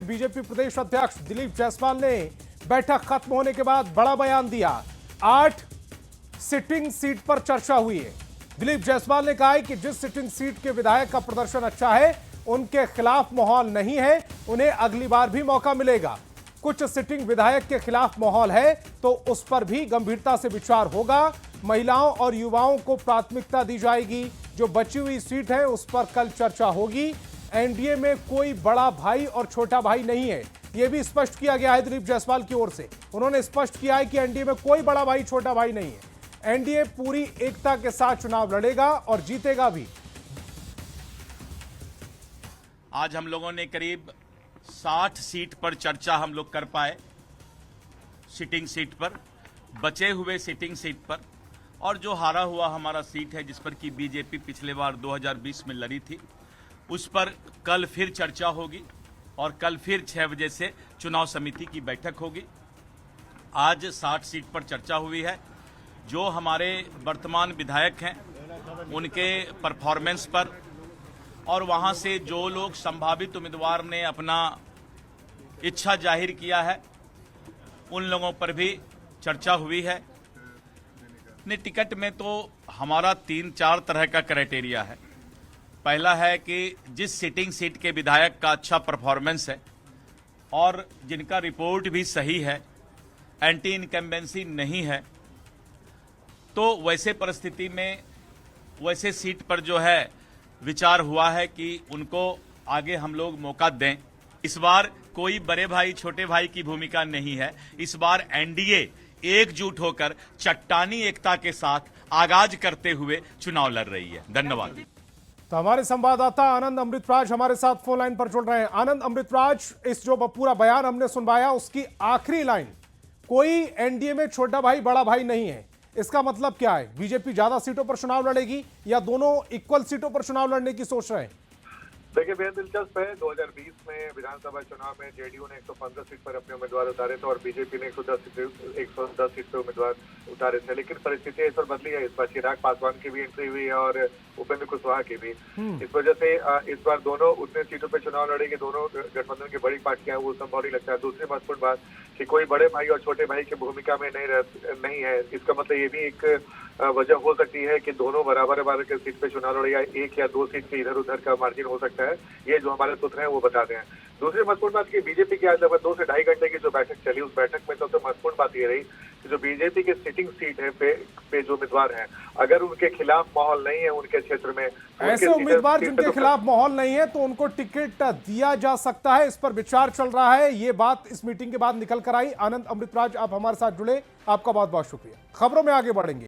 BJP प्रदेश अध्यक्ष दिलीप जायसवाल ने बैठक खत्म होने के बाद बड़ा बयान दिया। 8 सिटिंग सीट पर चर्चा हुई है। दिलीप जायसवाल ने कहा है कि जिस सिटिंग सीट के विधायक का प्रदर्शन अच्छा है उनके खिलाफ माहौल नहीं है, उन्हें अगली बार भी मौका मिलेगा। कुछ सिटिंग विधायक के खिलाफ माहौल है तो उस पर भी गंभीरता से विचार होगा। महिलाओं और युवाओं को प्राथमिकता दी जाएगी। जो बची हुई सीट है उस पर कल चर्चा होगी। एनडीए में कोई बड़ा भाई और छोटा भाई नहीं है, यह भी स्पष्ट किया गया है दिलीप जायसवाल की ओर से। उन्होंने स्पष्ट किया है कि एनडीए में कोई बड़ा भाई छोटा भाई नहीं है। एनडीए पूरी एकता के साथ चुनाव लड़ेगा और जीतेगा भी। आज हम लोगों ने करीब 60 सीट पर चर्चा हम लोग कर पाए, सिटिंग सीट पर, बचे हुए सिटिंग सीट पर, और जो हारा हुआ हमारा सीट है जिस पर कि बीजेपी पिछले बार 2020 में लड़ी थी, उस पर कल फिर चर्चा होगी और कल फिर 6 बजे से चुनाव समिति की बैठक होगी। आज 60 सीट पर चर्चा हुई है। जो हमारे वर्तमान विधायक हैं उनके परफॉर्मेंस पर और वहां से जो लोग संभावित उम्मीदवार ने अपना इच्छा जाहिर किया है उन लोगों पर भी चर्चा हुई है। ने टिकट में तो हमारा 3-4 तरह का क्राइटेरिया है। पहला है कि जिस सिटिंग सीट के विधायक का अच्छा परफॉर्मेंस है और जिनका रिपोर्ट भी सही है, एंटी इनकम्बेंसी नहीं है, तो वैसे परिस्थिति में वैसे सीट पर जो है विचार हुआ है कि उनको आगे हम लोग मौका दें। इस बार कोई बड़े भाई छोटे भाई की भूमिका नहीं है। इस बार एनडीए एकजुट होकर चट्टानी एकता के साथ आगाज करते हुए चुनाव लड़ रही है। धन्यवाद। तो हमारे संवाददाता आनंद अमृतराज हमारे साथ फोन लाइन पर जुड़ रहे हैं। आनंद अमृतराज, इस जो पूरा बयान हमने सुनवाया उसकी आखिरी लाइन, कोई एनडीए में छोटा भाई बड़ा भाई नहीं है, इसका मतलब क्या है? बीजेपी ज्यादा सीटों पर चुनाव लड़ेगी या दोनों इक्वल सीटों पर चुनाव लड़ने की सोच रहे हैं? देखिए, बेहद दिलचस्प है। 2020 में विधानसभा चुनाव में जेडीयू ने 115 सीट पर अपने उम्मीदवार उतारे थे और बीजेपी ने 110 सीट पर उम्मीदवार उतारे थे, लेकिन परिस्थिति इस बार बदली है। इस बार चिराग पासवान की भी एंट्री हुई है और उपेंद्र कुशवाहा की भी। इस वजह से इस बार दोनों उतने सीटों पर चुनाव लड़ेंगे। दोनों गठबंधन की बड़ी पार्टियां हैं, वो संभव नहीं लगता है। दूसरी महत्वपूर्ण बात कि कोई बड़े भाई और छोटे भाई की भूमिका में नहीं है। इसका मतलब ये भी एक वजह हो सकती है कि दोनों बराबर के सीट पे चुनाव लड़े या 1 या 2 सीट पे इधर उधर का मार्जिन हो सकता है। ये जो हमारे सूत्र हैं वो बताते हैं। दूसरी महत्वपूर्ण बात की बीजेपी की आज लगभग 2 से ढाई घंटे की जो बैठक चली, उस बैठक में सबसे महत्वपूर्ण बात ये रही कि जो बीजेपी की सिटिंग सीट है पे जो उम्मीदवार हैं, अगर उनके खिलाफ माहौल नहीं है उनके क्षेत्र में, ऐसे उम्मीदवार जिनके खिलाफ माहौल नहीं है तो उनको टिकट दिया जा सकता है। इस पर विचार चल रहा है। ये बात इस मीटिंग के बाद निकल कर आई। आनंद अमृतराज, आप हमारे साथ जुड़े, आपका बहुत बहुत शुक्रिया। खबरों में आगे बढ़ेंगे।